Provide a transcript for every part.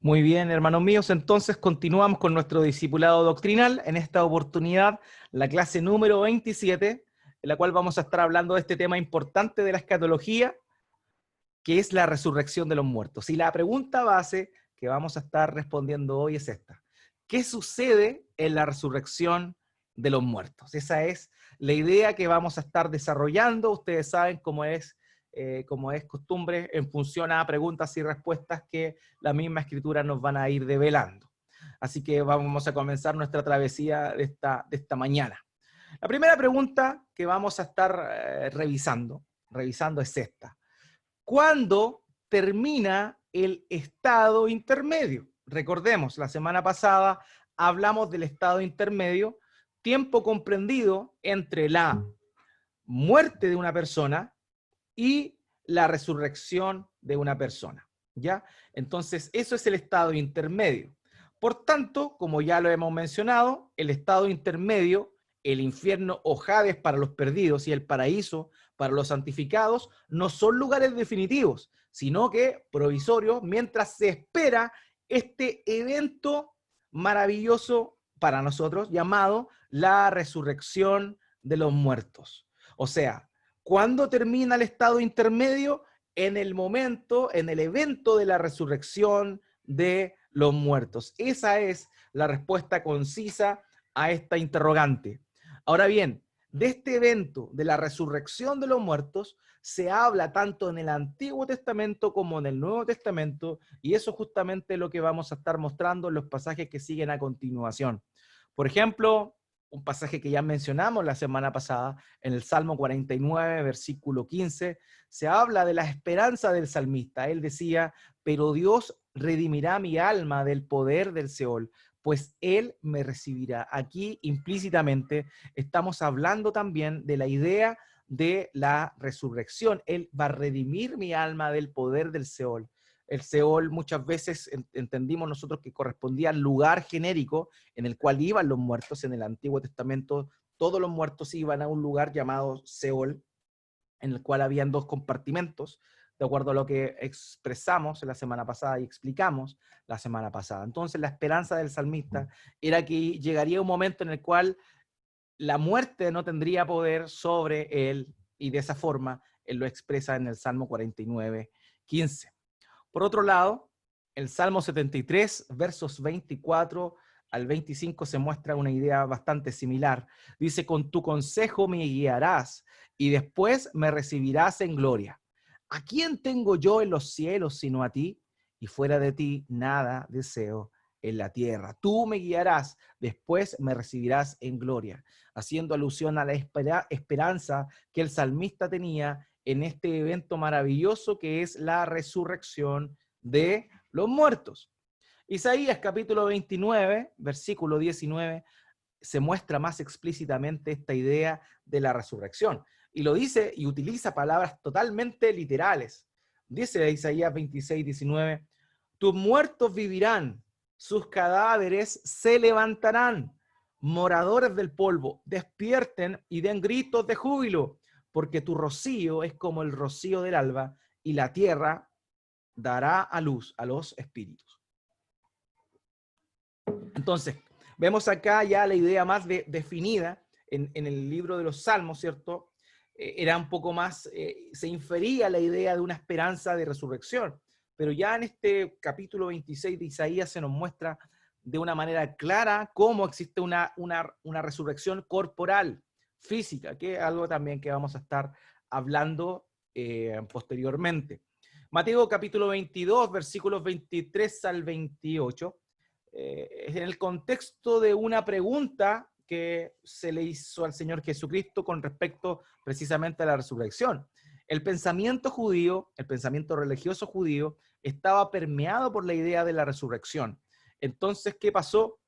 Muy bien, hermanos míos, entonces continuamos con nuestro discipulado doctrinal. En esta oportunidad, la clase número 27, en la cual vamos a estar hablando de este tema importante de la escatología, que es la resurrección de los muertos. Y la pregunta base que vamos a estar respondiendo hoy es esta: ¿qué sucede en la resurrección de los muertos? Esa es la idea que vamos a estar desarrollando. Ustedes saben cómo es costumbre, en función a preguntas y respuestas que la misma escritura nos van a ir develando. Así que vamos a comenzar nuestra travesía de esta mañana. La primera pregunta que vamos a estar revisando es esta: ¿cuándo termina el estado intermedio? Recordemos, la semana pasada hablamos del estado intermedio, tiempo comprendido entre la muerte de una persona y la resurrección de una persona, ¿ya? Entonces, eso es el estado intermedio. Por tanto, como ya lo hemos mencionado, el estado intermedio, el infierno o Hades para los perdidos y el paraíso para los santificados, no son lugares definitivos, sino que provisorios, mientras se espera este evento maravilloso para nosotros llamado la resurrección de los muertos. O sea, ¿cuándo termina el estado intermedio? En el momento, en el evento de la resurrección de los muertos. Esa es la respuesta concisa a esta interrogante. Ahora bien, de este evento de la resurrección de los muertos se habla tanto en el Antiguo Testamento como en el Nuevo Testamento, y eso justamente es lo que vamos a estar mostrando en los pasajes que siguen a continuación. Por ejemplo, un pasaje que ya mencionamos la semana pasada, en el Salmo 49, versículo 15, se habla de la esperanza del salmista. Él decía: pero Dios redimirá mi alma del poder del Seol, pues Él me recibirá. Aquí implícitamente estamos hablando también de la idea de la resurrección. Él va a redimir mi alma del poder del Seol. El Seol muchas veces entendimos nosotros que correspondía al lugar genérico en el cual iban los muertos. En el Antiguo Testamento todos los muertos iban a un lugar llamado Seol, en el cual habían dos compartimentos, de acuerdo a lo que expresamos la semana pasada y explicamos la semana pasada. Entonces la esperanza del salmista era que llegaría un momento en el cual la muerte no tendría poder sobre él, y de esa forma él lo expresa en el Salmo 49, 15. Por otro lado, el Salmo 73, versos 24 al 25, se muestra una idea bastante similar. Dice: con tu consejo me guiarás y después me recibirás en gloria. ¿A quién tengo yo en los cielos sino a ti? Y fuera de ti nada deseo en la tierra. Tú me guiarás, después me recibirás en gloria. Haciendo alusión a la esperanza que el salmista tenía en este evento maravilloso que es la resurrección de los muertos. Isaías capítulo 29, versículo 19, se muestra más explícitamente esta idea de la resurrección. Y lo dice y utiliza palabras totalmente literales. Dice Isaías 26, 19, tus muertos vivirán, sus cadáveres se levantarán, moradores del polvo, despierten y den gritos de júbilo, porque tu rocío es como el rocío del alba, y la tierra dará a luz a los espíritus. Entonces, vemos acá ya la idea más definida en el libro de los Salmos, ¿cierto? Era un poco más, se infería la idea de una esperanza de resurrección, pero ya en este capítulo 26 de Isaías se nos muestra de una manera clara cómo existe una resurrección corporal, física, que es algo también que vamos a estar hablando posteriormente. Mateo capítulo 22, versículos 23 al 28, en el contexto de una pregunta que se le hizo al Señor Jesucristo con respecto precisamente a la resurrección. El pensamiento judío, el pensamiento religioso judío, estaba permeado por la idea de la resurrección. Entonces, ¿qué pasó?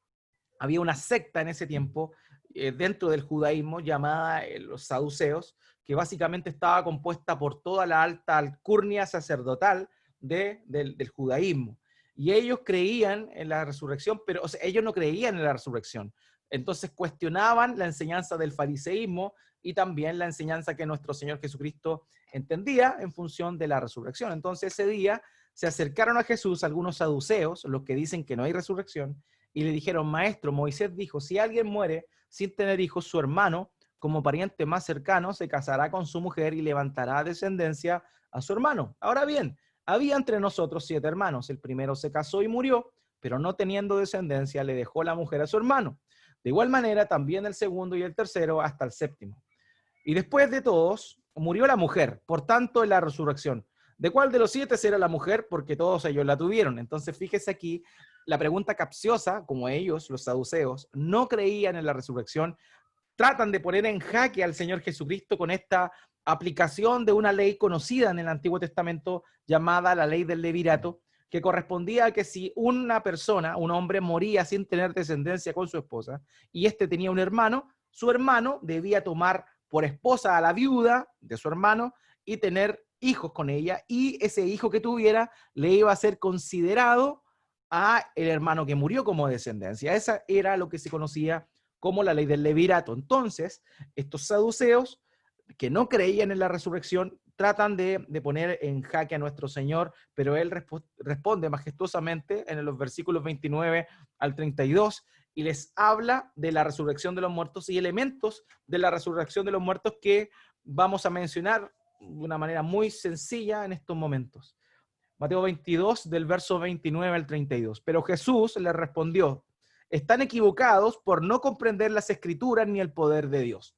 Había una secta en ese tiempo dentro del judaísmo llamada los saduceos, que básicamente estaba compuesta por toda la alta alcurnia sacerdotal del judaísmo. Y ellos creían en la resurrección, pero ellos no creían en la resurrección. Entonces cuestionaban la enseñanza del fariseísmo y también la enseñanza que nuestro Señor Jesucristo entendía en función de la resurrección. Entonces ese día se acercaron a Jesús algunos saduceos, los que dicen que no hay resurrección, y le dijeron: Maestro, Moisés dijo, si alguien muere sin tener hijos, su hermano, como pariente más cercano, se casará con su mujer y levantará descendencia a su hermano. Ahora bien, había entre nosotros 7 hermanos. El primero se casó y murió, pero no teniendo descendencia, le dejó la mujer a su hermano. De igual manera, también el segundo y el tercero hasta el séptimo. Y después de todos, murió la mujer, por tanto, en la resurrección. ¿De cuál de los 7 será la mujer? Porque todos ellos la tuvieron. Entonces, fíjese aquí, la pregunta capciosa, como ellos, los saduceos, no creían en la resurrección, tratan de poner en jaque al Señor Jesucristo con esta aplicación de una ley conocida en el Antiguo Testamento llamada la ley del levirato, que correspondía a que si una persona, un hombre, moría sin tener descendencia con su esposa y éste tenía un hermano, su hermano debía tomar por esposa a la viuda de su hermano y tener hijos con ella, y ese hijo que tuviera le iba a ser considerado a el hermano que murió como descendencia. Esa era lo que se conocía como la ley del levirato. Entonces, estos saduceos que no creían en la resurrección tratan de poner en jaque a nuestro Señor, pero Él responde majestuosamente en los versículos 29 al 32 y les habla de la resurrección de los muertos y elementos de la resurrección de los muertos que vamos a mencionar de una manera muy sencilla en estos momentos. Mateo 22, del verso 29 al 32. Pero Jesús les respondió: están equivocados por no comprender las Escrituras ni el poder de Dios.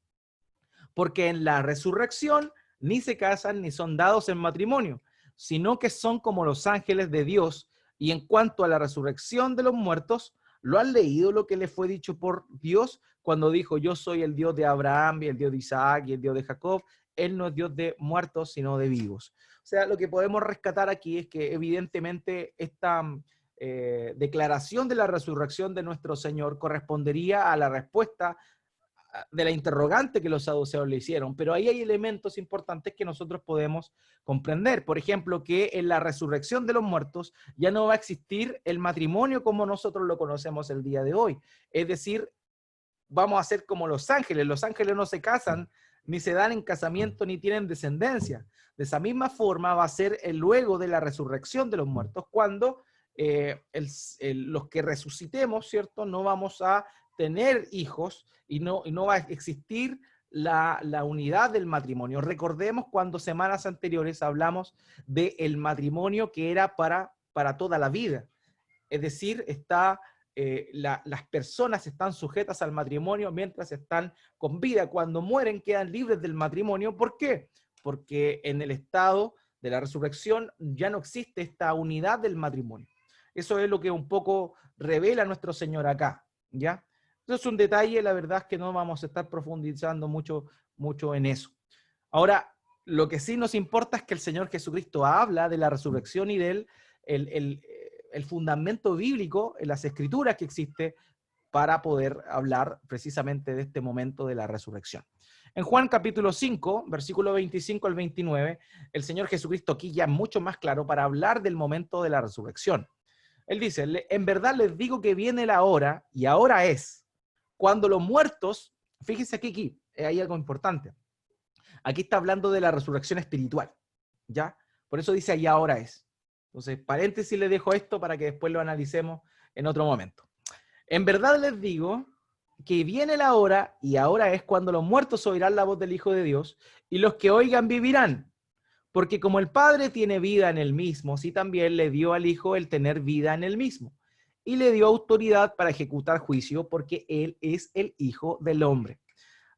Porque en la resurrección ni se casan ni son dados en matrimonio, sino que son como los ángeles de Dios. Y en cuanto a la resurrección de los muertos, ¿lo han leído lo que les fue dicho por Dios cuando dijo: yo soy el Dios de Abraham y el Dios de Isaac y el Dios de Jacob? Él no es Dios de muertos, sino de vivos. O sea, lo que podemos rescatar aquí es que evidentemente esta declaración de la resurrección de nuestro Señor correspondería a la respuesta de la interrogante que los saduceos le hicieron, pero ahí hay elementos importantes que nosotros podemos comprender. Por ejemplo, que en la resurrección de los muertos ya no va a existir el matrimonio como nosotros lo conocemos el día de hoy. Es decir, vamos a ser como los ángeles. Los ángeles no se casan, ni se dan en casamiento, ni tienen descendencia. De esa misma forma va a ser el luego de la resurrección de los muertos, cuando los que resucitemos, ¿cierto? No vamos a tener hijos y no va a existir la unidad del matrimonio. Recordemos cuando semanas anteriores hablamos del matrimonio que era para toda la vida. Es decir, las personas están sujetas al matrimonio mientras están con vida. Cuando mueren quedan libres del matrimonio. ¿Por qué? Porque en el estado de la resurrección ya no existe esta unidad del matrimonio. Eso es lo que un poco revela nuestro Señor acá, ¿ya? Eso es un detalle, la verdad es que no vamos a estar profundizando mucho en eso. Ahora, lo que sí nos importa es que el Señor Jesucristo habla de la resurrección y del el fundamento bíblico en las escrituras que existe para poder hablar precisamente de este momento de la resurrección. En Juan capítulo 5, versículo 25 al 29, el Señor Jesucristo aquí ya es mucho más claro para hablar del momento de la resurrección. Él dice: en verdad les digo que viene la hora, y ahora es, cuando los muertos, fíjense aquí hay algo importante. Aquí está hablando de la resurrección espiritual, ¿ya? Por eso dice: y ahora es. Entonces, paréntesis, le dejo esto para que después lo analicemos en otro momento. En verdad les digo que viene la hora, y ahora es, cuando los muertos oirán la voz del Hijo de Dios, y los que oigan vivirán. Porque como el Padre tiene vida en él mismo, así también le dio al Hijo el tener vida en él mismo. Y le dio autoridad para ejecutar juicio, porque él es el Hijo del Hombre.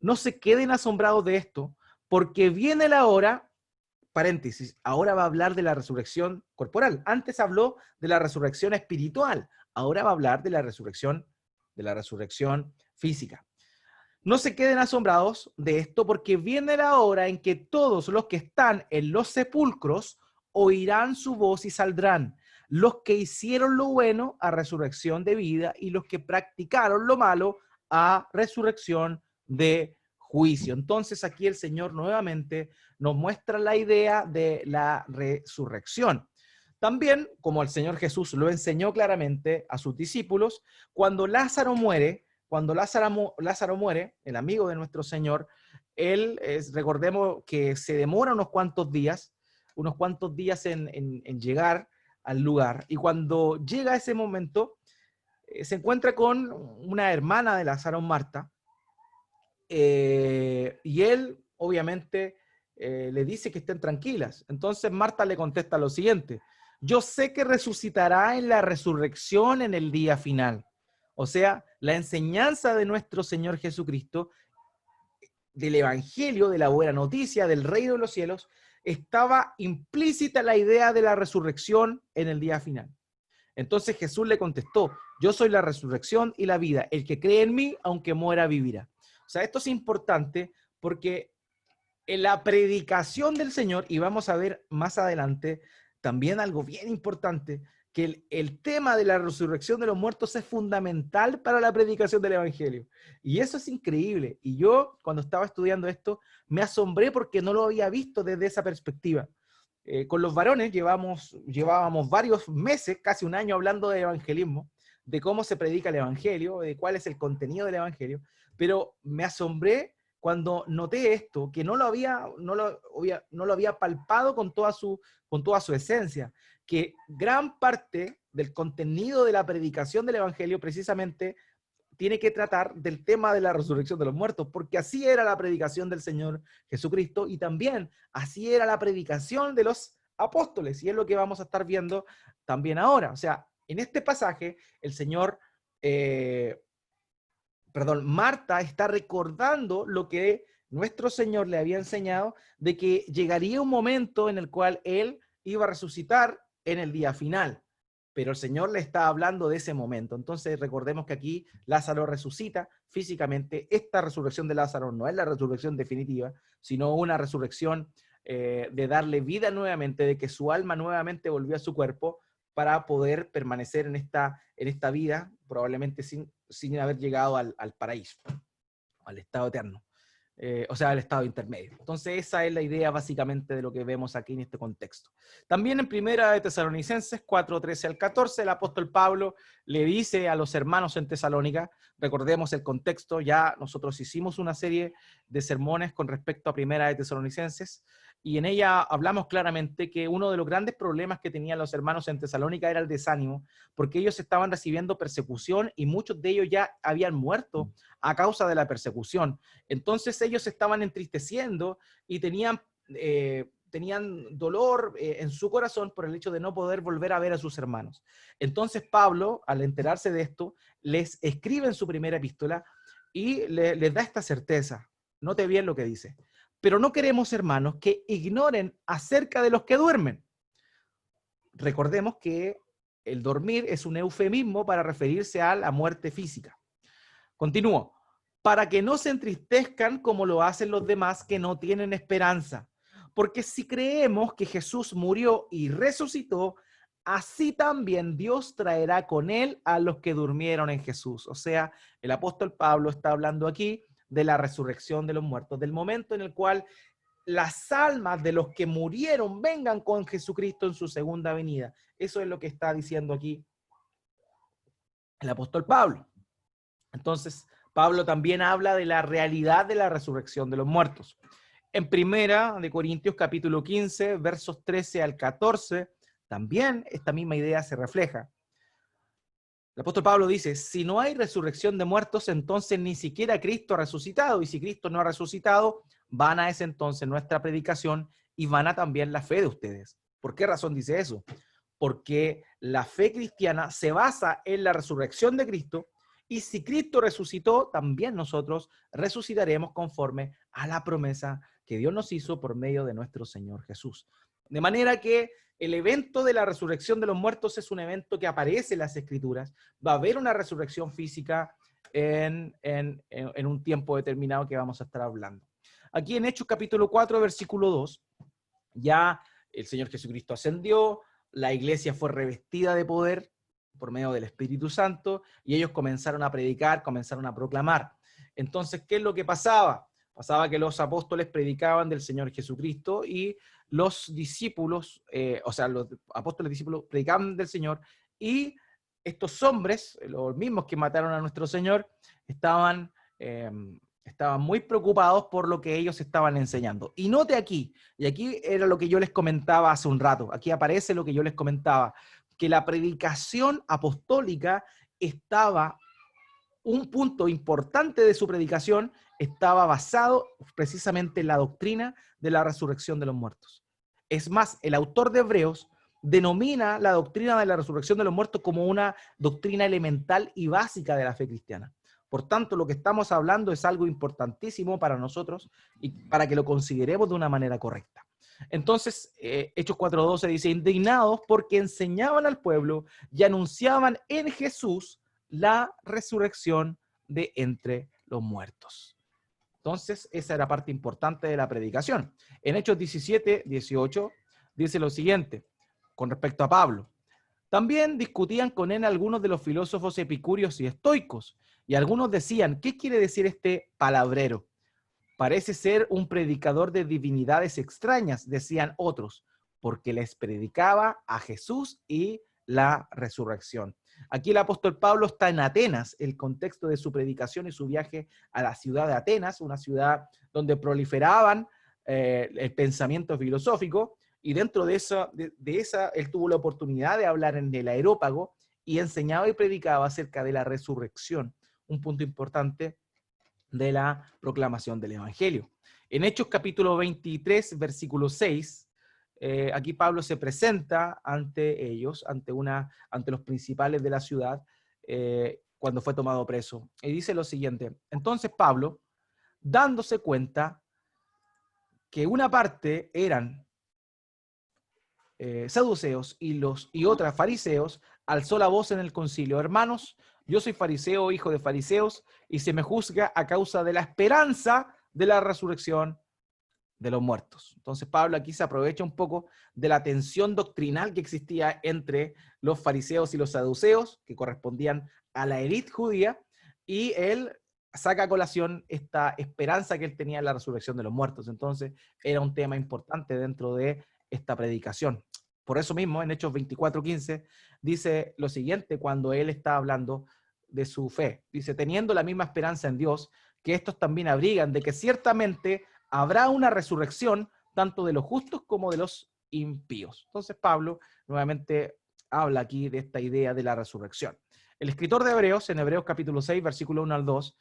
No se queden asombrados de esto, porque viene la hora, paréntesis, ahora va a hablar de la resurrección corporal. Antes habló de la resurrección espiritual, ahora va a hablar de la resurrección física. No se queden asombrados de esto, porque viene la hora en que todos los que están en los sepulcros oirán su voz y saldrán. Los que hicieron lo bueno a resurrección de vida, y los que practicaron lo malo a resurrección de juicio. Entonces aquí el Señor nuevamente nos muestra la idea de la resurrección. También, como el Señor Jesús lo enseñó claramente a sus discípulos, cuando Lázaro muere, el amigo de nuestro Señor, él, recordemos que se demora unos cuantos días en llegar al lugar, y cuando llega ese momento, se encuentra con una hermana de Lázaro, Marta, y él, obviamente, le dice que estén tranquilas. Entonces Marta le contesta lo siguiente: yo sé que resucitará en la resurrección en el día final. O sea, la enseñanza de nuestro Señor Jesucristo, del Evangelio, de la buena noticia, del reino de los cielos, estaba implícita la idea de la resurrección en el día final. Entonces Jesús le contestó: yo soy la resurrección y la vida. El que cree en mí, aunque muera, vivirá. O sea, esto es importante porque en la predicación del Señor, y vamos a ver más adelante también algo bien importante, que el tema de la resurrección de los muertos es fundamental para la predicación del Evangelio. Y eso es increíble. Y yo, cuando estaba estudiando esto, me asombré porque no lo había visto desde esa perspectiva. Con los varones llevábamos varios meses, casi un año, hablando de evangelismo, de cómo se predica el Evangelio, de cuál es el contenido del Evangelio, pero me asombré cuando noté esto, que no lo había palpado con toda su esencia, que gran parte del contenido de la predicación del Evangelio precisamente tiene que tratar del tema de la resurrección de los muertos, porque así era la predicación del Señor Jesucristo, y también así era la predicación de los apóstoles, y es lo que vamos a estar viendo también ahora. O sea, en este pasaje, Marta está recordando lo que nuestro Señor le había enseñado, de que llegaría un momento en el cual Él iba a resucitar en el día final. Pero el Señor le está hablando de ese momento. Entonces recordemos que aquí Lázaro resucita físicamente. Esta resurrección de Lázaro no es la resurrección definitiva, sino una resurrección de darle vida nuevamente, de que su alma nuevamente volvió a su cuerpo para poder permanecer en esta vida, probablemente sin haber llegado al paraíso, al estado eterno. O sea, al estado intermedio. Entonces esa es la idea básicamente de lo que vemos aquí en este contexto. También en Primera de Tesalonicenses 4:13 al 14, el apóstol Pablo le dice a los hermanos en Tesalónica, recordemos el contexto, ya nosotros hicimos una serie de sermones con respecto a Primera de Tesalonicenses, y en ella hablamos claramente que uno de los grandes problemas que tenían los hermanos en Tesalónica era el desánimo, porque ellos estaban recibiendo persecución y muchos de ellos ya habían muerto a causa de la persecución. Entonces ellos estaban entristeciendo y tenían dolor en su corazón por el hecho de no poder volver a ver a sus hermanos. Entonces Pablo, al enterarse de esto, les escribe en su primera epístola y les da esta certeza. Note bien lo que dice: pero no queremos, hermanos, que ignoren acerca de los que duermen. Recordemos que el dormir es un eufemismo para referirse a la muerte física. Continúo: para que no se entristezcan como lo hacen los demás que no tienen esperanza. Porque si creemos que Jesús murió y resucitó, así también Dios traerá con él a los que durmieron en Jesús. O sea, el apóstol Pablo está hablando aquí de la resurrección de los muertos, del momento en el cual las almas de los que murieron vengan con Jesucristo en su segunda venida. Eso es lo que está diciendo aquí el apóstol Pablo. Entonces, Pablo también habla de la realidad de la resurrección de los muertos. En Primera de Corintios capítulo 15, versos 13 al 14, también esta misma idea se refleja. El apóstol Pablo dice: si no hay resurrección de muertos, entonces ni siquiera Cristo ha resucitado, y si Cristo no ha resucitado, vana es entonces nuestra predicación y vana también la fe de ustedes. ¿Por qué razón dice eso? Porque la fe cristiana se basa en la resurrección de Cristo, y si Cristo resucitó, también nosotros resucitaremos conforme a la promesa que Dios nos hizo por medio de nuestro Señor Jesús. De manera que el evento de la resurrección de los muertos es un evento que aparece en las Escrituras. Va a haber una resurrección física en un tiempo determinado que vamos a estar hablando. Aquí en Hechos capítulo 4, versículo 2, ya el Señor Jesucristo ascendió, la iglesia fue revestida de poder por medio del Espíritu Santo, y ellos comenzaron a predicar, comenzaron a proclamar. Entonces, ¿qué es lo que pasaba? Pasaba que los apóstoles predicaban del Señor Jesucristo, y los discípulos, los apóstoles discípulos predicaban del Señor, y estos hombres, los mismos que mataron a nuestro Señor, estaban Estaban muy preocupados por lo que ellos estaban enseñando. Y note aquí, y aquí era lo que yo les comentaba hace un rato, aquí aparece lo que yo les comentaba, que la predicación apostólica estaba, un punto importante de su predicación estaba basado precisamente en la doctrina de la resurrección de los muertos. Es más, el autor de Hebreos denomina la doctrina de la resurrección de los muertos como una doctrina elemental y básica de la fe cristiana. Por tanto, lo que estamos hablando es algo importantísimo para nosotros y para que lo consideremos de una manera correcta. Entonces, Hechos 4:12 dice, indignados porque enseñaban al pueblo y anunciaban en Jesús la resurrección de entre los muertos. Entonces, esa era parte importante de la predicación. En Hechos 17:18 dice lo siguiente, con respecto a Pablo. También discutían con él algunos de los filósofos epicúreos y estoicos, y algunos decían, ¿qué quiere decir este palabrero? Parece ser un predicador de divinidades extrañas, decían otros, porque les predicaba a Jesús y la resurrección. Aquí el apóstol Pablo está en Atenas, el contexto de su predicación y su viaje a la ciudad de Atenas, una ciudad donde proliferaban el pensamiento filosófico, y dentro de esa, él tuvo la oportunidad de hablar en el Areópago y enseñaba y predicaba acerca de la resurrección, un punto importante de la proclamación del Evangelio. En Hechos capítulo 23, versículo 6, aquí Pablo se presenta ante ellos, ante los principales de la ciudad, cuando fue tomado preso. Y dice lo siguiente, entonces Pablo, dándose cuenta que una parte eran saduceos y otras fariseos, alzó la voz en el concilio, hermanos, yo soy fariseo, hijo de fariseos, y se me juzga a causa de la esperanza de la resurrección de los muertos. Entonces Pablo aquí se aprovecha un poco de la tensión doctrinal que existía entre los fariseos y los saduceos, que correspondían a la élite judía, y él saca a colación esta esperanza que él tenía en la resurrección de los muertos. Entonces era un tema importante dentro de esta predicación. Por eso mismo, en Hechos 24:15, dice lo siguiente cuando él está hablando de su fe. Dice, teniendo la misma esperanza en Dios, que estos también abrigan de que ciertamente habrá una resurrección tanto de los justos como de los impíos. Entonces Pablo nuevamente habla aquí de esta idea de la resurrección. El escritor de Hebreos, en Hebreos capítulo 6, versículo 1 al 2,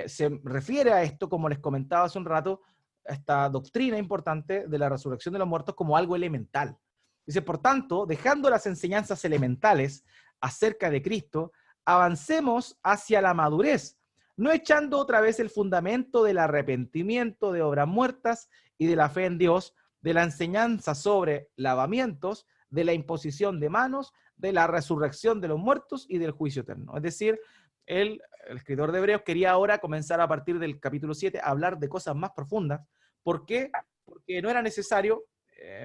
se refiere a esto, como les comentaba hace un rato, esta doctrina importante de la resurrección de los muertos como algo elemental. Dice, por tanto, dejando las enseñanzas elementales acerca de Cristo, avancemos hacia la madurez, no echando otra vez el fundamento del arrepentimiento de obras muertas y de la fe en Dios, de la enseñanza sobre lavamientos, de la imposición de manos, de la resurrección de los muertos y del juicio eterno. Es decir, el escritor de Hebreos quería ahora comenzar a partir del capítulo 7 a hablar de cosas más profundas. ¿Por qué? Porque no era necesario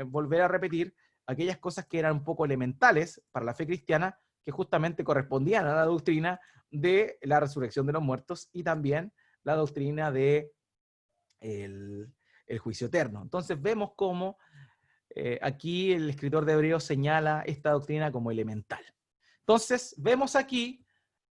volver a repetir aquellas cosas que eran un poco elementales para la fe cristiana, que justamente correspondían a la doctrina de la resurrección de los muertos y también la doctrina de el juicio eterno. Entonces vemos cómo aquí el escritor de Hebreos señala esta doctrina como elemental. Entonces vemos aquí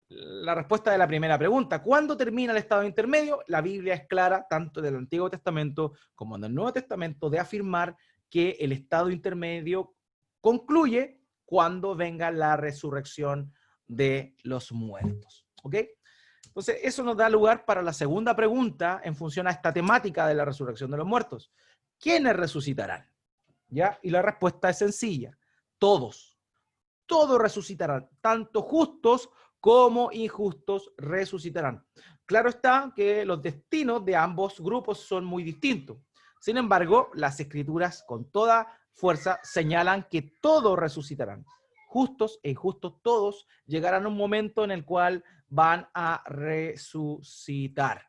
la respuesta de la primera pregunta. ¿Cuándo termina el estado intermedio? La Biblia es clara, tanto en el Antiguo Testamento como en el Nuevo Testamento, de afirmar que el estado intermedio concluye cuando venga la resurrección de los muertos. ¿Ok? Entonces, eso nos da lugar para la segunda pregunta en función a esta temática de la resurrección de los muertos. ¿Quiénes resucitarán? ¿Ya? Y la respuesta es sencilla. Todos. Todos resucitarán. Tanto justos como injustos resucitarán. Claro está que los destinos de ambos grupos son muy distintos. Sin embargo, las escrituras con toda fuerza señalan que todos resucitarán. Justos e injustos, todos llegarán a un momento en el cual van a resucitar.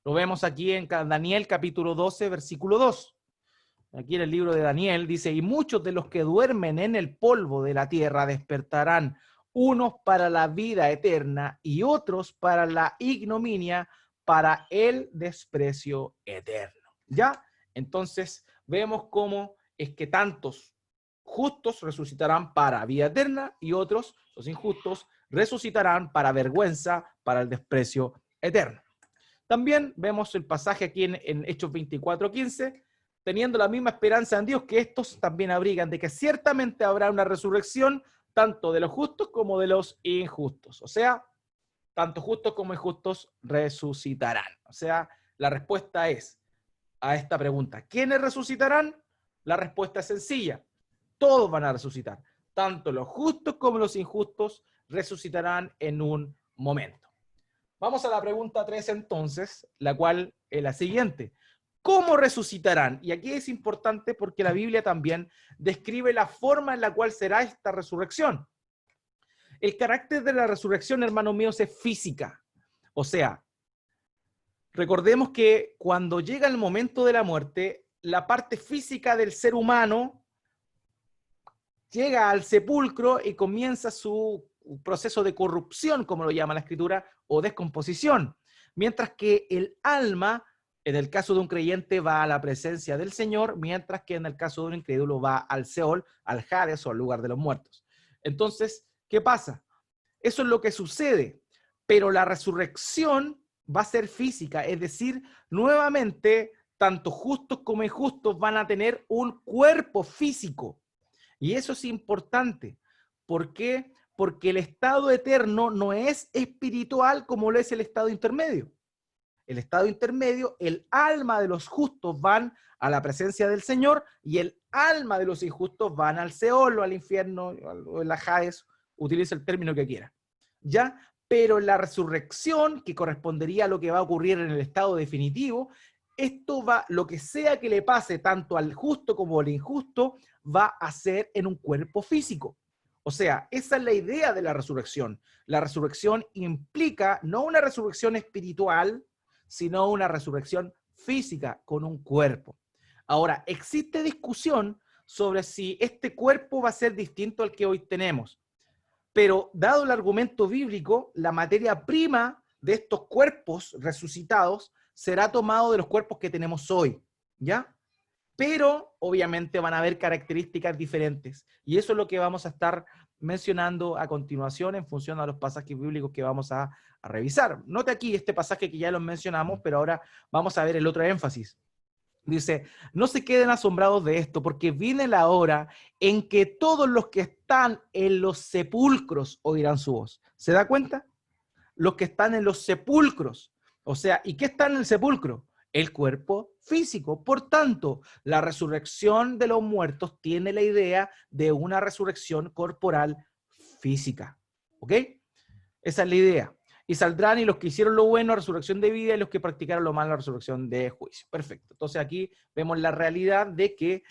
Lo vemos aquí en Daniel capítulo 12, versículo 2. Aquí en el libro de Daniel dice, y muchos de los que duermen en el polvo de la tierra despertarán, unos para la vida eterna y otros para la ignominia, para el desprecio eterno. ¿Ya? Entonces vemos cómo es que tantos justos resucitarán para vida eterna y otros, los injustos, resucitarán para vergüenza, para el desprecio eterno. También vemos el pasaje aquí en Hechos 24:15, teniendo la misma esperanza en Dios, que estos también abrigan de que ciertamente habrá una resurrección tanto de los justos como de los injustos. O sea, tanto justos como injustos resucitarán. O sea, la respuesta es a esta pregunta, ¿quiénes resucitarán? La respuesta es sencilla, todos van a resucitar. Tanto los justos como los injustos resucitarán en un momento. Vamos a la pregunta 3 entonces, la cual es la siguiente. ¿Cómo resucitarán? Y aquí es importante porque la Biblia también describe la forma en la cual será esta resurrección. El carácter de la resurrección, hermanos míos, es física. O sea, recordemos que cuando llega el momento de la muerte, la parte física del ser humano llega al sepulcro y comienza su proceso de corrupción, como lo llama la Escritura, o descomposición. Mientras que el alma, en el caso de un creyente, va a la presencia del Señor, mientras que en el caso de un incrédulo va al Seol, al Hades o al lugar de los muertos. Entonces, ¿qué pasa? Eso es lo que sucede, pero la resurrección va a ser física, es decir, nuevamente, tanto justos como injustos van a tener un cuerpo físico. Y eso es importante. ¿Por qué? Porque el estado eterno no es espiritual como lo es el estado intermedio. El estado intermedio, el alma de los justos van a la presencia del Señor y el alma de los injustos van al Seol o al infierno o en la Hades, utiliza el término que quiera. ¿Ya? Pero la resurrección, que correspondería a lo que va a ocurrir en el estado definitivo, esto va, lo que sea que le pase tanto al justo como al injusto, va a ser en un cuerpo físico. O sea, esa es la idea de la resurrección. La resurrección implica no una resurrección espiritual, sino una resurrección física con un cuerpo. Ahora, existe discusión sobre si este cuerpo va a ser distinto al que hoy tenemos. Pero dado el argumento bíblico, la materia prima de estos cuerpos resucitados será tomado de los cuerpos que tenemos hoy, ¿ya? Pero obviamente van a haber características diferentes. Y eso es lo que vamos a estar mencionando a continuación en función a los pasajes bíblicos que vamos a revisar. Note aquí este pasaje que ya los mencionamos, pero ahora vamos a ver el otro énfasis. Dice, no se queden asombrados de esto, porque viene la hora en que todos los que están en los sepulcros oirán su voz. ¿Se da cuenta? Los que están en los sepulcros. O sea, ¿y qué está en el sepulcro? El cuerpo físico. Por tanto, la resurrección de los muertos tiene la idea de una resurrección corporal física. ¿Ok? Esa es la idea. Y saldrán y los que hicieron lo bueno, resurrección de vida, y los que practicaron lo malo, resurrección de juicio. Perfecto. Entonces aquí vemos la realidad de que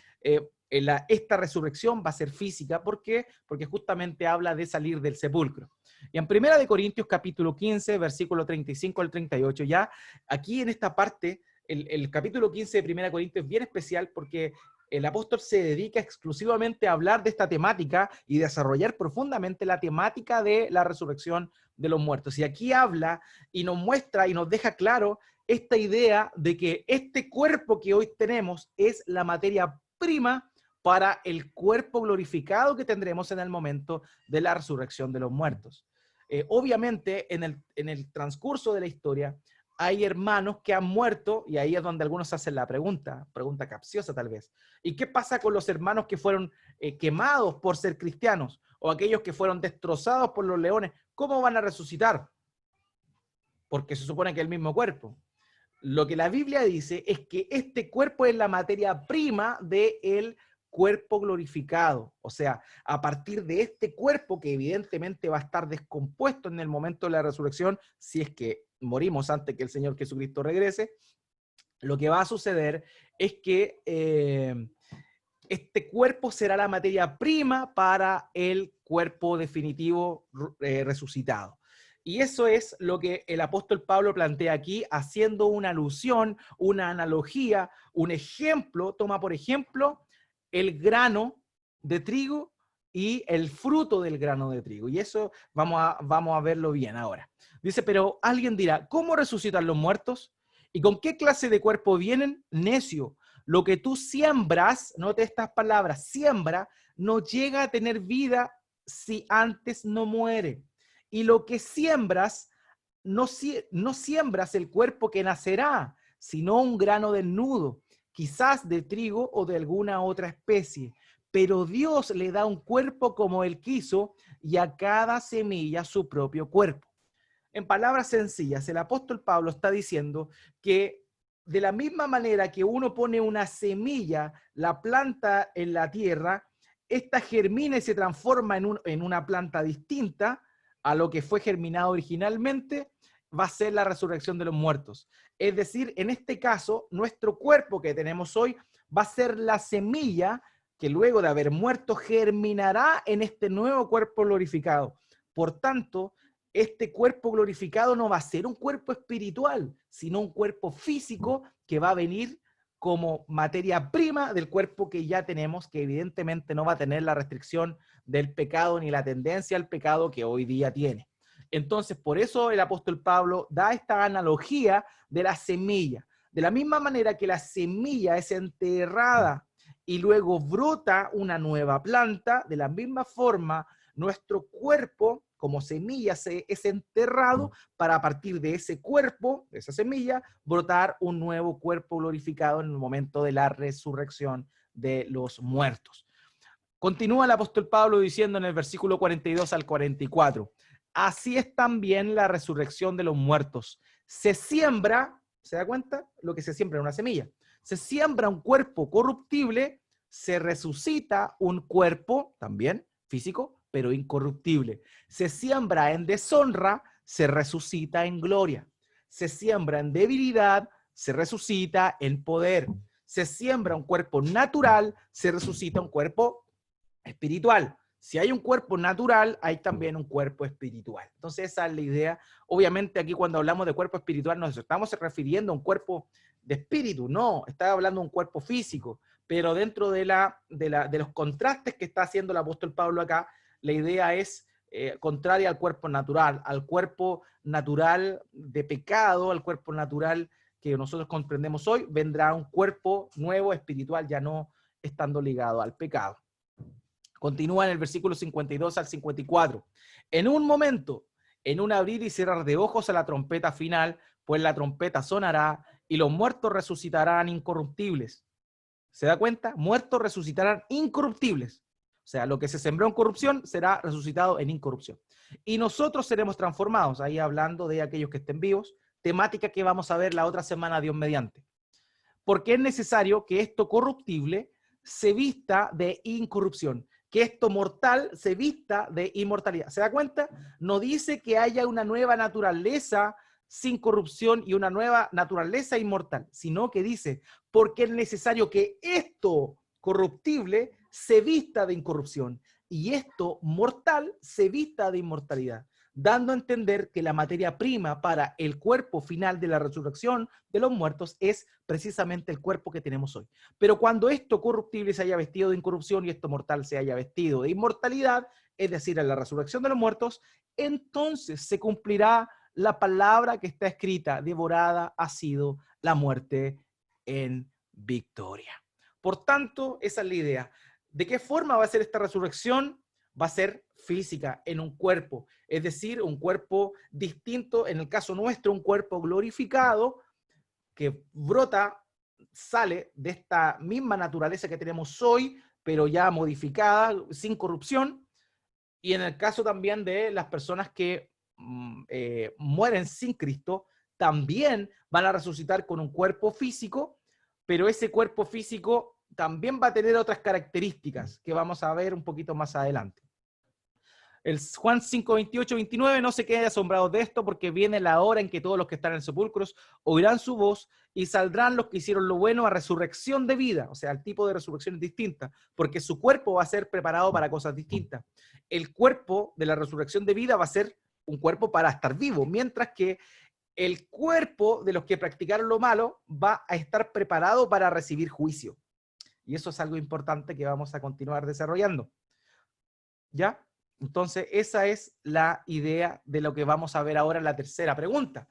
esta resurrección va a ser física. ¿Por qué? Porque justamente habla de salir del sepulcro. Y en 1 Corintios capítulo 15, versículo 35 al 38, ya aquí en esta parte, el capítulo 15 de 1 Corintios es bien especial porque el apóstol se dedica exclusivamente a hablar de esta temática y desarrollar profundamente la temática de la resurrección de los muertos. Y aquí habla y nos muestra y nos deja claro esta idea de que este cuerpo que hoy tenemos es la materia prima para el cuerpo glorificado que tendremos en el momento de la resurrección de los muertos. Obviamente, en el transcurso de la historia, hay hermanos que han muerto, y ahí es donde algunos hacen la pregunta capciosa tal vez. ¿Y qué pasa con los hermanos que fueron quemados por ser cristianos? O aquellos que fueron destrozados por los leones, ¿cómo van a resucitar? Porque se supone que es el mismo cuerpo. Lo que la Biblia dice es que este cuerpo es la materia prima del cuerpo glorificado. O sea, a partir de este cuerpo que evidentemente va a estar descompuesto en el momento de la resurrección, si es que morimos antes que el Señor Jesucristo regrese, lo que va a suceder es que este cuerpo será la materia prima para el cuerpo definitivo resucitado. Y eso es lo que el apóstol Pablo plantea aquí, haciendo una alusión, una analogía, un ejemplo. Toma, por ejemplo, el grano de trigo y el fruto del grano de trigo. Y eso vamos a verlo bien ahora. Dice, pero alguien dirá, ¿cómo resucitan los muertos? ¿Y con qué clase de cuerpo vienen? Necio. Lo que tú siembras, note estas palabras, siembra, no llega a tener vida si antes no muere. Y lo que siembras no siembras el cuerpo que nacerá, sino un grano desnudo, quizás de trigo o de alguna otra especie. Pero Dios le da un cuerpo como Él quiso y a cada semilla su propio cuerpo. En palabras sencillas, el apóstol Pablo está diciendo que de la misma manera que uno pone una semilla, la planta en la tierra, esta germina y se transforma en una planta distinta a lo que fue germinado originalmente, va a ser la resurrección de los muertos. Es decir, en este caso, nuestro cuerpo que tenemos hoy va a ser la semilla que luego de haber muerto germinará en este nuevo cuerpo glorificado. Por tanto, este cuerpo glorificado no va a ser un cuerpo espiritual, sino un cuerpo físico que va a venir como materia prima del cuerpo que ya tenemos, que evidentemente no va a tener la restricción del pecado ni la tendencia al pecado que hoy día tiene. Entonces, por eso el apóstol Pablo da esta analogía de la semilla. De la misma manera que la semilla es enterrada y luego brota una nueva planta, de la misma forma nuestro cuerpo como semilla es enterrado para a partir de ese cuerpo, de esa semilla, brotar un nuevo cuerpo glorificado en el momento de la resurrección de los muertos. Continúa el apóstol Pablo diciendo en el versículo 42 al 44, así es también la resurrección de los muertos. Se siembra, ¿se da cuenta? Lo que se siembra en una semilla. Se siembra un cuerpo corruptible, se resucita un cuerpo también físico, pero incorruptible. Se siembra en deshonra, se resucita en gloria. Se siembra en debilidad, se resucita en poder. Se siembra un cuerpo natural, se resucita un cuerpo espiritual. Si hay un cuerpo natural, hay también un cuerpo espiritual. Entonces esa es la idea. Obviamente aquí cuando hablamos de cuerpo espiritual nos estamos refiriendo a un cuerpo de espíritu, no, está hablando de un cuerpo físico, pero dentro de los contrastes que está haciendo el apóstol Pablo acá, la idea es contraria al cuerpo natural de pecado, al cuerpo natural que nosotros comprendemos hoy, vendrá un cuerpo nuevo, espiritual, ya no estando ligado al pecado. Continúa en el versículo 52 al 54. En un momento, en un abrir y cerrar de ojos a la trompeta final, pues la trompeta sonará y los muertos resucitarán incorruptibles. ¿Se da cuenta? Muertos resucitarán incorruptibles. O sea, lo que se sembró en corrupción será resucitado en incorrupción. Y nosotros seremos transformados, ahí hablando de aquellos que estén vivos, temática que vamos a ver la otra semana, Dios mediante. Porque es necesario que esto corruptible se vista de incorrupción, que esto mortal se vista de inmortalidad. ¿Se da cuenta? No dice que haya una nueva naturaleza sin corrupción y una nueva naturaleza inmortal, sino que dice, porque es necesario que esto corruptible se vista de incorrupción y esto mortal se vista de inmortalidad, dando a entender que la materia prima para el cuerpo final de la resurrección de los muertos es precisamente el cuerpo que tenemos hoy. Pero cuando esto corruptible se haya vestido de incorrupción y esto mortal se haya vestido de inmortalidad, es decir, en la resurrección de los muertos, entonces se cumplirá la palabra que está escrita, devorada ha sido la muerte en victoria. Por tanto, esa es la idea. ¿De qué forma va a ser esta resurrección? Va a ser física, en un cuerpo, es decir, un cuerpo distinto, en el caso nuestro, un cuerpo glorificado que brota, sale de esta misma naturaleza que tenemos hoy, pero ya modificada, sin corrupción, y en el caso también de las personas que mueren sin Cristo, también van a resucitar con un cuerpo físico, pero ese cuerpo físico también va a tener otras características que vamos a ver un poquito más adelante. El Juan 5, 28, 29, no se queden asombrados de esto, porque viene la hora en que todos los que están en sepulcros oirán su voz y saldrán los que hicieron lo bueno a resurrección de vida. O sea, el tipo de resurrección es distinta, porque su cuerpo va a ser preparado para cosas distintas. El cuerpo de la resurrección de vida va a ser un cuerpo para estar vivo, mientras que el cuerpo de los que practicaron lo malo va a estar preparado para recibir juicio. Y eso es algo importante que vamos a continuar desarrollando. ¿Ya? Entonces, esa es la idea de lo que vamos a ver ahora en la tercera pregunta.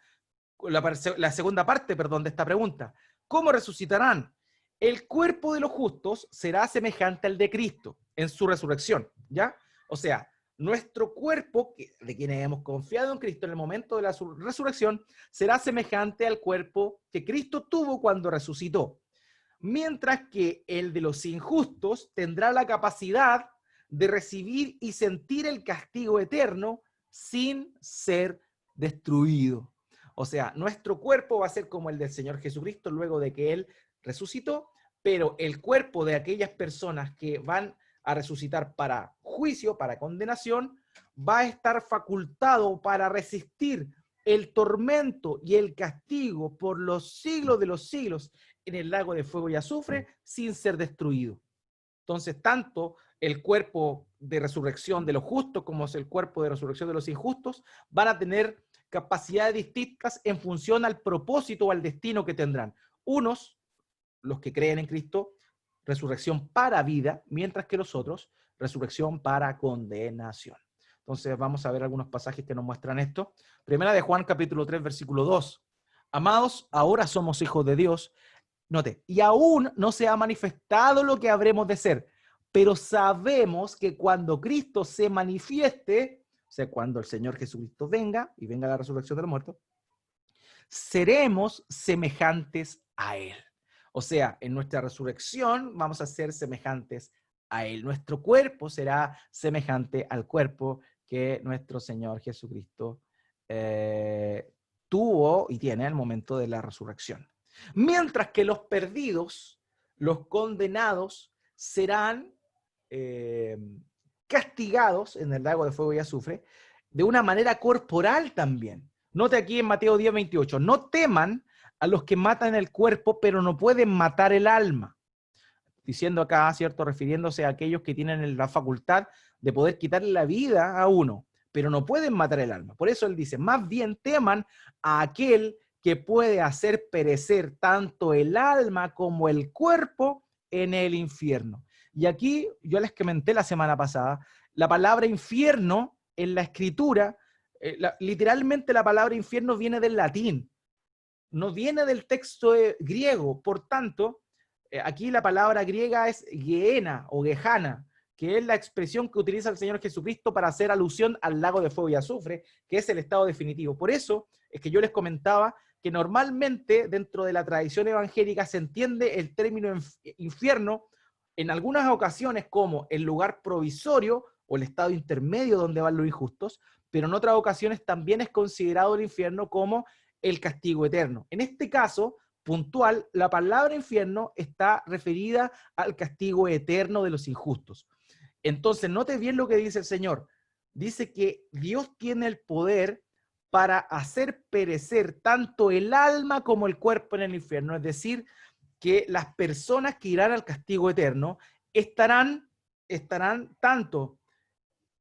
La segunda parte, perdón, de esta pregunta. ¿Cómo resucitarán? El cuerpo de los justos será semejante al de Cristo en su resurrección, ¿ya? O sea, nuestro cuerpo, de quienes hemos confiado en Cristo en el momento de la resurrección, será semejante al cuerpo que Cristo tuvo cuando resucitó, mientras que el de los injustos tendrá la capacidad de recibir y sentir el castigo eterno sin ser destruido. O sea, nuestro cuerpo va a ser como el del Señor Jesucristo luego de que Él resucitó, pero el cuerpo de aquellas personas que van a resucitar para juicio, para condenación, va a estar facultado para resistir el tormento y el castigo por los siglos de los siglos en el lago de fuego y azufre sin ser destruido. Entonces, tanto el cuerpo de resurrección de los justos como el cuerpo de resurrección de los injustos van a tener capacidades distintas en función al propósito o al destino que tendrán. Unos, los que creen en Cristo, resurrección para vida, mientras que los otros, resurrección para condenación. Entonces vamos a ver algunos pasajes que nos muestran esto. Primera de Juan capítulo 3, versículo 2. Amados, ahora somos hijos de Dios. Note, y aún no se ha manifestado lo que habremos de ser, pero sabemos que cuando Cristo se manifieste, o sea, cuando el Señor Jesucristo venga, y venga la resurrección de los muertos, seremos semejantes a Él. O sea, en nuestra resurrección vamos a ser semejantes a Él. Nuestro cuerpo será semejante al cuerpo que nuestro Señor Jesucristo tuvo y tiene al momento de la resurrección. Mientras que los perdidos, los condenados, serán castigados en el lago de fuego y azufre de una manera corporal también. Note aquí en Mateo 10, 28, no teman a los que matan el cuerpo, pero no pueden matar el alma. Diciendo acá, ¿cierto? Refiriéndose a aquellos que tienen la facultad de poder quitarle la vida a uno, pero no pueden matar el alma. Por eso él dice, más bien teman a aquel que puede hacer perecer tanto el alma como el cuerpo en el infierno. Y aquí, yo les comenté la semana pasada, la palabra infierno en la escritura, literalmente la palabra infierno viene del latín, no viene del texto griego. Por tanto, aquí la palabra griega es Gehenna o Gehenna, que es la expresión que utiliza el Señor Jesucristo para hacer alusión al lago de fuego y azufre, que es el estado definitivo. Por eso es que yo les comentaba que normalmente dentro de la tradición evangélica se entiende el término infierno en algunas ocasiones como el lugar provisorio o el estado intermedio donde van los injustos, pero en otras ocasiones también es considerado el infierno como el castigo eterno. En este caso puntual, la palabra infierno está referida al castigo eterno de los injustos. Entonces, note bien lo que dice el Señor. Dice que Dios tiene el poder para hacer perecer tanto el alma como el cuerpo en el infierno. Es decir, que las personas que irán al castigo eterno estarán tanto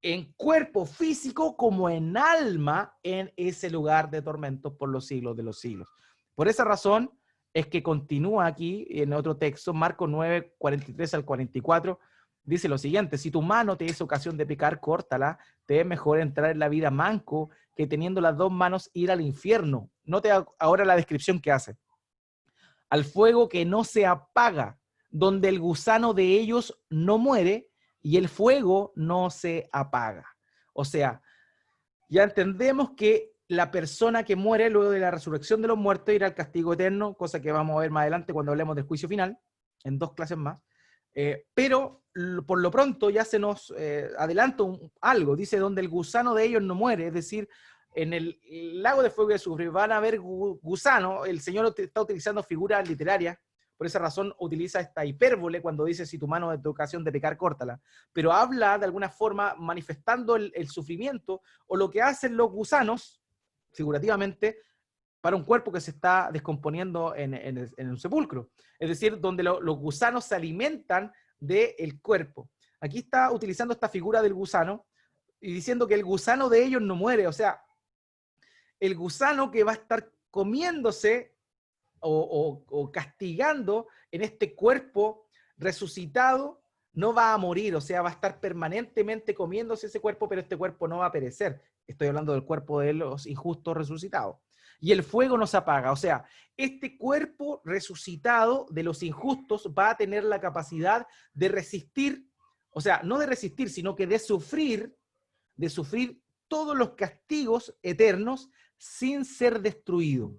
en cuerpo físico como en alma en ese lugar de tormentos por los siglos de los siglos. Por esa razón es que continúa aquí en otro texto, Marcos 9, 43 al 44, dice lo siguiente: si tu mano te es ocasión de pecar, córtala, te es mejor entrar en la vida manco que teniendo las dos manos ir al infierno. Note ahora la descripción que hace. Al fuego que no se apaga, donde el gusano de ellos no muere y el fuego no se apaga. O sea, ya entendemos que la persona que muere luego de la resurrección de los muertos irá al castigo eterno, cosa que vamos a ver más adelante cuando hablemos del juicio final, en 2 clases más. Pero por lo pronto ya se nos adelanta algo, dice donde el gusano de ellos no muere, es decir, en el lago de fuego y azufre van a haber gusanos. El Señor está utilizando figuras literarias, por esa razón utiliza esta hipérbole cuando dice si tu mano es de ocasión de pecar, córtala, pero habla de alguna forma manifestando el sufrimiento o lo que hacen los gusanos, figurativamente, para un cuerpo que se está descomponiendo en un sepulcro. Es decir, donde los gusanos se alimentan del cuerpo. Aquí está utilizando esta figura del gusano y diciendo que el gusano de ellos no muere. O sea, el gusano que va a estar comiéndose o castigando en este cuerpo resucitado no va a morir, o sea, va a estar permanentemente comiéndose ese cuerpo, pero este cuerpo no va a perecer. Estoy hablando del cuerpo de los injustos resucitados. Y el fuego no se apaga, o sea, este cuerpo resucitado de los injustos va a tener la capacidad de resistir, o sea, no de resistir, sino que de sufrir de sufrir todos los castigos eternos sin ser destruido.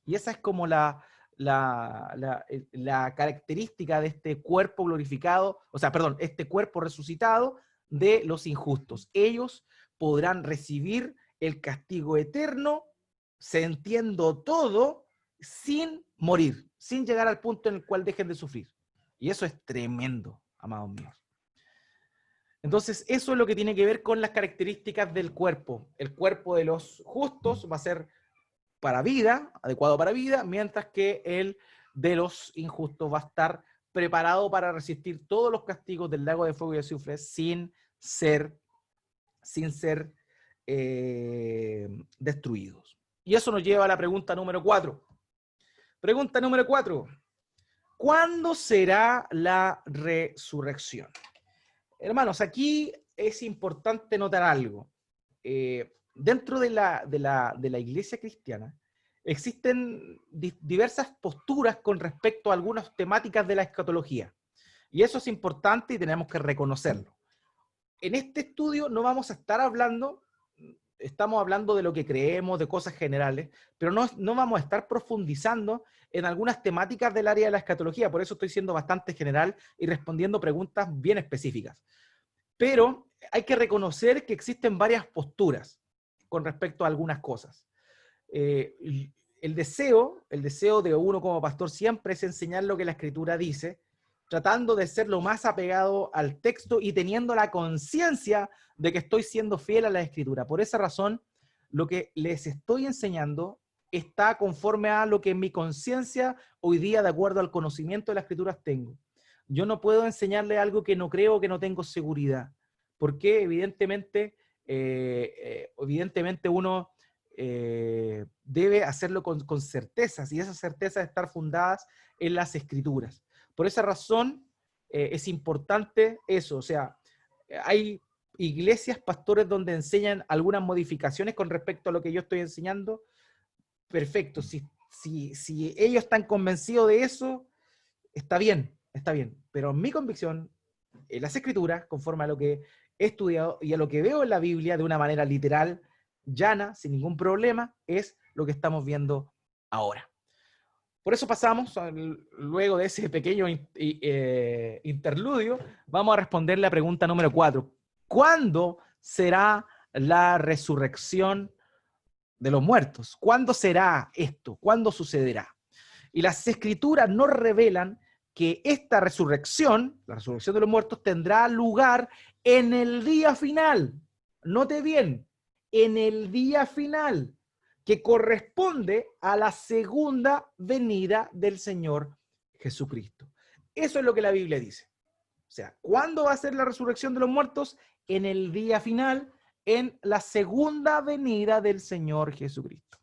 Y esa es como la característica de este cuerpo glorificado, o sea, perdón, este cuerpo resucitado de los injustos. Ellos podrán recibir el castigo eterno, sintiendo todo, sin morir, sin llegar al punto en el cual dejen de sufrir. Y eso es tremendo, amados míos. Entonces, eso es lo que tiene que ver con las características del cuerpo. El cuerpo de los justos va a ser para vida, adecuado para vida, mientras que el de los injustos va a estar preparado para resistir todos los castigos del lago de fuego y azufre sin ser destruidos. Y eso nos lleva a la pregunta número 4. Pregunta número 4. ¿Cuándo será la resurrección? Hermanos, aquí es importante notar algo. Dentro de la iglesia cristiana existen diversas posturas con respecto a algunas temáticas de la escatología. Y eso es importante y tenemos que reconocerlo. En este estudio no vamos a estar hablando, estamos hablando de lo que creemos, de cosas generales, pero no vamos a estar profundizando en algunas temáticas del área de la escatología. Por eso estoy siendo bastante general y respondiendo preguntas bien específicas. Pero hay que reconocer que existen varias posturas con respecto a algunas cosas. El deseo de uno como pastor siempre es enseñar lo que la Escritura dice, tratando de ser lo más apegado al texto y teniendo la conciencia de que estoy siendo fiel a la Escritura. Por esa razón, lo que les estoy enseñando está conforme a lo que en mi conciencia hoy día, de acuerdo al conocimiento de las Escrituras, tengo. Yo no puedo enseñarle algo que no creo, que no tengo seguridad, porque evidentemente uno debe hacerlo con certezas, y esas certezas estar fundadas en las Escrituras. Por esa razón es importante eso, o sea, hay iglesias, pastores donde enseñan algunas modificaciones con respecto a lo que yo estoy enseñando. Perfecto, si ellos están convencidos de eso, está bien, pero mi convicción en las Escrituras, conforme a lo que he estudiado y a lo que veo en la Biblia de una manera literal, llana, sin ningún problema, es lo que estamos viendo ahora. Por eso pasamos, luego de ese pequeño interludio, vamos a responder la pregunta número 4. ¿Cuándo será la resurrección de los muertos? ¿Cuándo será esto? ¿Cuándo sucederá? Y las Escrituras nos revelan que esta resurrección, la resurrección de los muertos, tendrá lugar en el día final. Note bien, en el día final, que corresponde a la segunda venida del Señor Jesucristo. Eso es lo que la Biblia dice. O sea, ¿cuándo va a ser la resurrección de los muertos? En el día final, en la segunda venida del Señor Jesucristo.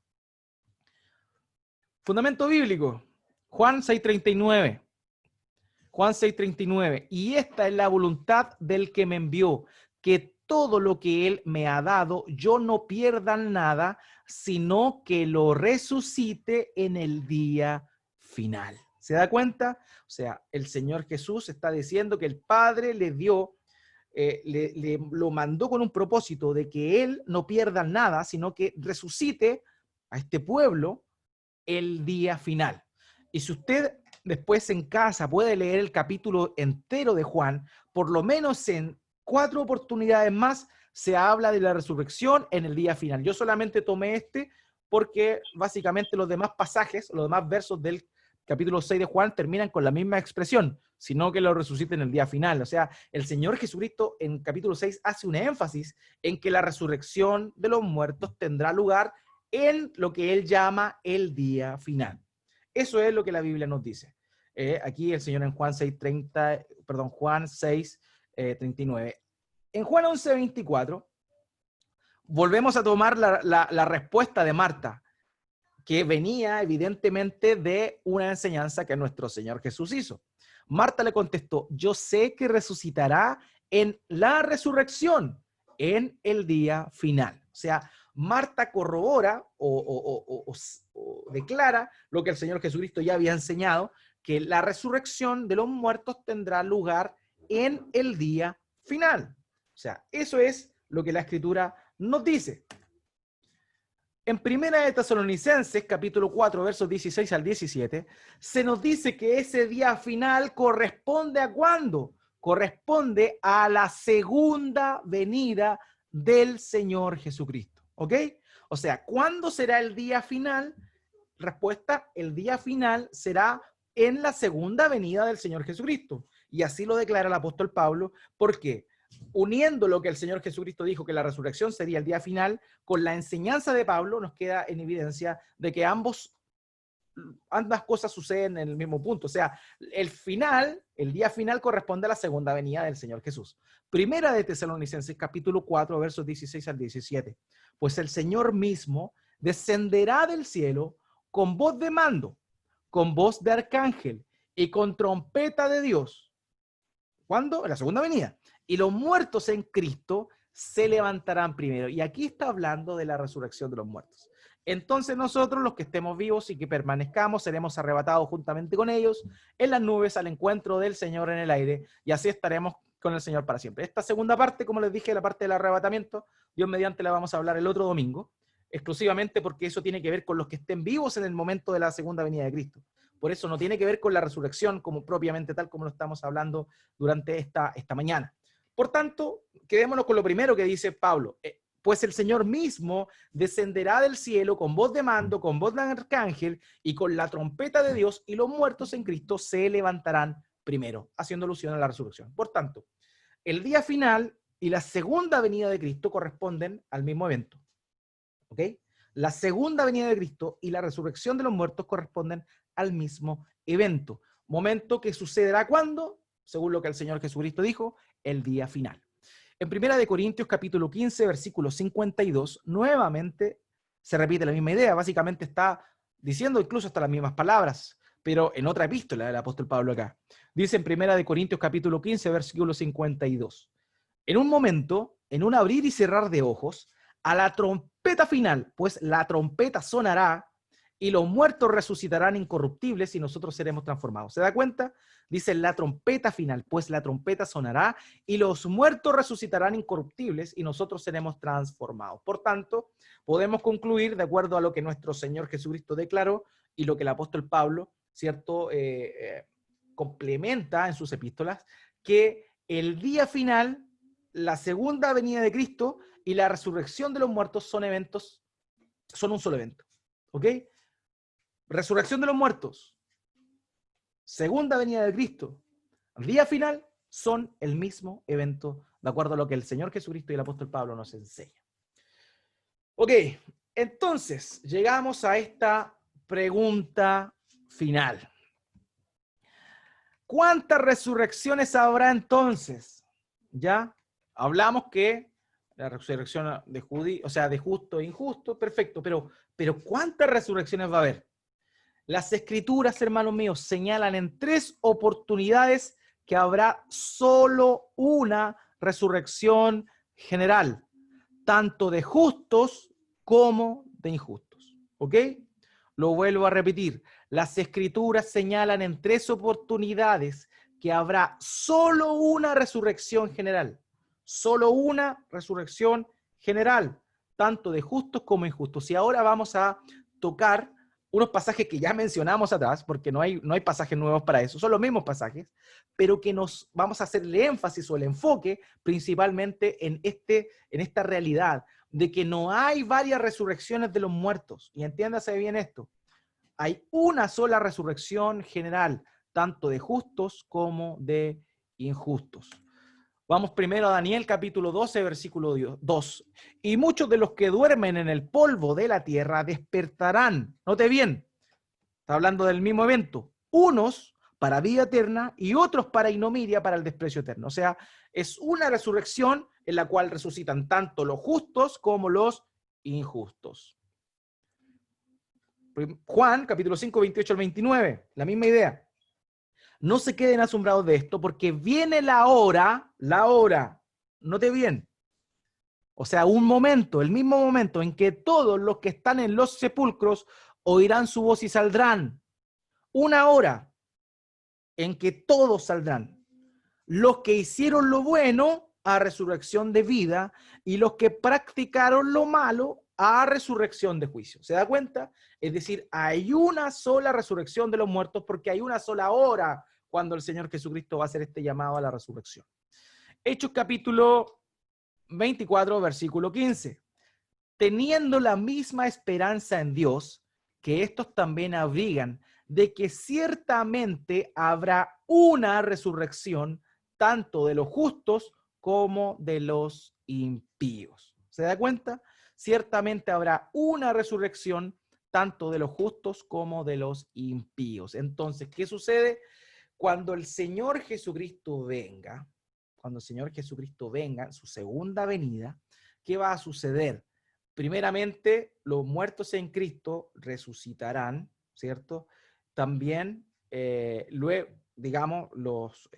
Fundamento bíblico, Juan 6:39. Juan 6:39. Y esta es la voluntad del que me envió, que todo lo que él me ha dado, yo no pierda nada, sino que lo resucite en el día final. ¿Se da cuenta? O sea, el Señor Jesús está diciendo que el Padre le dio, lo mandó con un propósito de que él no pierda nada, sino que resucite a este pueblo el día final. Y si usted después en casa puede leer el capítulo entero de Juan, por lo menos en 4 oportunidades más se habla de la resurrección en el día final. Yo solamente tomé este porque básicamente los demás pasajes, los demás versos del capítulo 6 de Juan terminan con la misma expresión, sino que lo resucite en el día final. O sea, el Señor Jesucristo en capítulo 6 hace un énfasis en que la resurrección de los muertos tendrá lugar en lo que él llama el día final. Eso es lo que la Biblia nos dice. Aquí el Señor en Juan 6:39. En Juan 11:24, volvemos a tomar la respuesta de Marta, que venía evidentemente de una enseñanza que nuestro Señor Jesús hizo. Marta le contestó, yo sé que resucitará en la resurrección, en el día final. O sea, Marta corrobora o declara lo que el Señor Jesucristo ya había enseñado, que la resurrección de los muertos tendrá lugar en el día final. O sea, eso es lo que la Escritura nos dice. En Primera de Tesalonicenses, capítulo 4, versos 16 al 17, se nos dice que ese día final corresponde ¿a cuándo? Corresponde a la segunda venida del Señor Jesucristo. ¿Ok? O sea, ¿cuándo será el día final? Respuesta, el día final será en la segunda venida del Señor Jesucristo. Y así lo declara el apóstol Pablo. ¿Por qué? Uniendo lo que el Señor Jesucristo dijo, que la resurrección sería el día final, con la enseñanza de Pablo, nos queda en evidencia de que ambas cosas suceden en el mismo punto. O sea, el día final corresponde a la segunda venida del Señor Jesús. Primera de Tesalonicenses, capítulo 4, versos 16 al 17. Pues el Señor mismo descenderá del cielo con voz de mando, con voz de arcángel y con trompeta de Dios. ¿Cuándo? En la segunda venida. Y los muertos en Cristo se levantarán primero. Y aquí está hablando de la resurrección de los muertos. Entonces nosotros, los que estemos vivos y que permanezcamos, seremos arrebatados juntamente con ellos en las nubes al encuentro del Señor en el aire, y así estaremos con el Señor para siempre. Esta segunda parte, como les dije, la parte del arrebatamiento, Dios mediante la vamos a hablar el otro domingo, exclusivamente porque eso tiene que ver con los que estén vivos en el momento de la segunda venida de Cristo. Por eso no tiene que ver con la resurrección como propiamente tal como lo estamos hablando durante esta mañana. Por tanto, quedémonos con lo primero que dice Pablo. Pues el Señor mismo descenderá del cielo con voz de mando, con voz de arcángel y con la trompeta de Dios, y los muertos en Cristo se levantarán primero, haciendo alusión a la resurrección. Por tanto, el día final y la segunda venida de Cristo corresponden al mismo evento. ¿Ok? La segunda venida de Cristo y la resurrección de los muertos corresponden al mismo evento. Momento que sucederá ¿cuándo? Según lo que el Señor Jesucristo dijo, el día final. En Primera de Corintios, capítulo 15, versículo 52, nuevamente se repite la misma idea. Básicamente está diciendo incluso hasta las mismas palabras, pero en otra epístola del apóstol Pablo acá. Dice en Primera de Corintios, capítulo 15, versículo 52. En un momento, en un abrir y cerrar de ojos, a la trompeta final, pues la trompeta sonará y los muertos resucitarán incorruptibles y nosotros seremos transformados. ¿Se da cuenta? Dice la trompeta final, pues la trompeta sonará y los muertos resucitarán incorruptibles y nosotros seremos transformados. Por tanto, podemos concluir, de acuerdo a lo que nuestro Señor Jesucristo declaró y lo que el apóstol Pablo, ¿cierto?, complementa en sus epístolas, que el día final, la segunda venida de Cristo y la resurrección de los muertos son un solo evento. ¿Ok? Resurrección de los muertos, segunda venida de Cristo, día final, son el mismo evento, de acuerdo a lo que el Señor Jesucristo y el apóstol Pablo nos enseñan. Ok, entonces llegamos a esta pregunta final. ¿Cuántas resurrecciones habrá entonces? Ya hablamos que la resurrección de judío, o sea, de justo e injusto, perfecto, pero ¿cuántas resurrecciones va a haber? Las escrituras, hermanos míos, señalan en 3 oportunidades que habrá solo una resurrección general, tanto de justos como de injustos. ¿Ok? Lo vuelvo a repetir. Las escrituras señalan en 3 oportunidades que habrá solo una resurrección general. Solo una resurrección general, tanto de justos como injustos. Y ahora vamos a tocar unos pasajes que ya mencionamos atrás, porque no hay pasajes nuevos para eso, son los mismos pasajes, pero que nos vamos a hacerle énfasis o el enfoque principalmente en esta realidad de que no hay varias resurrecciones de los muertos. Y entiéndase bien esto. Hay una sola resurrección general, tanto de justos como de injustos. Vamos primero a Daniel capítulo 12, versículo 2. Y muchos de los que duermen en el polvo de la tierra despertarán. Note bien, está hablando del mismo evento. Unos para vida eterna y otros para ignominia, para el desprecio eterno. O sea, es una resurrección en la cual resucitan tanto los justos como los injustos. Juan capítulo 5, 28 al 29, la misma idea. No se queden asombrados de esto, porque viene la hora, note bien, o sea, un momento, el mismo momento en que todos los que están en los sepulcros oirán su voz y saldrán. Una hora en que todos saldrán. Los que hicieron lo bueno a resurrección de vida, y los que practicaron lo malo a resurrección de juicio. ¿Se da cuenta? Es decir, hay una sola resurrección de los muertos porque hay una sola hora cuando el Señor Jesucristo va a hacer este llamado a la resurrección. Hechos capítulo 24, versículo 15. Teniendo la misma esperanza en Dios, que estos también abrigan de que ciertamente habrá una resurrección tanto de los justos como de los impíos. ¿Se da cuenta? Ciertamente habrá una resurrección tanto de los justos como de los impíos. Entonces, ¿qué sucede? Cuando el Señor Jesucristo venga, cuando el Señor Jesucristo venga, su segunda venida, ¿qué va a suceder? Primeramente, los muertos en Cristo resucitarán, ¿cierto? También, luego, digamos,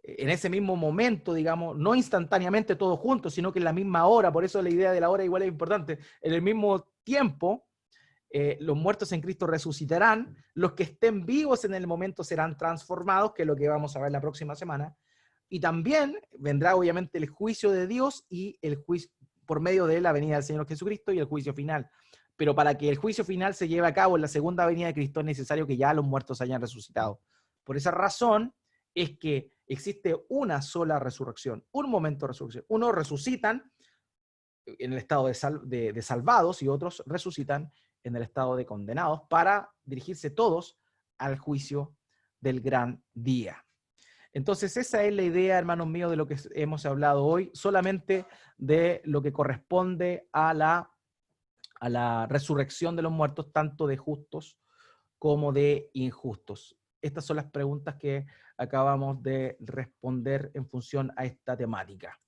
en ese mismo momento, digamos, no instantáneamente todos juntos, sino que en la misma hora, por eso la idea de la hora igual es importante, en el mismo tiempo, los muertos en Cristo resucitarán, los que estén vivos en el momento serán transformados, que es lo que vamos a ver la próxima semana, y también vendrá obviamente el juicio de Dios y el juicio por medio de la venida del Señor Jesucristo y el juicio final. Pero para que el juicio final se lleve a cabo en la segunda venida de Cristo es necesario que ya los muertos hayan resucitado. Por esa razón es que existe una sola resurrección, un momento de resurrección. Unos resucitan en el estado de salvados y otros resucitan en el estado de condenados para dirigirse todos al juicio del gran día. Entonces esa es la idea, hermanos míos, de lo que hemos hablado hoy, solamente de lo que corresponde a la resurrección de los muertos, tanto de justos como de injustos. Estas son las preguntas que acabamos de responder en función a esta temática.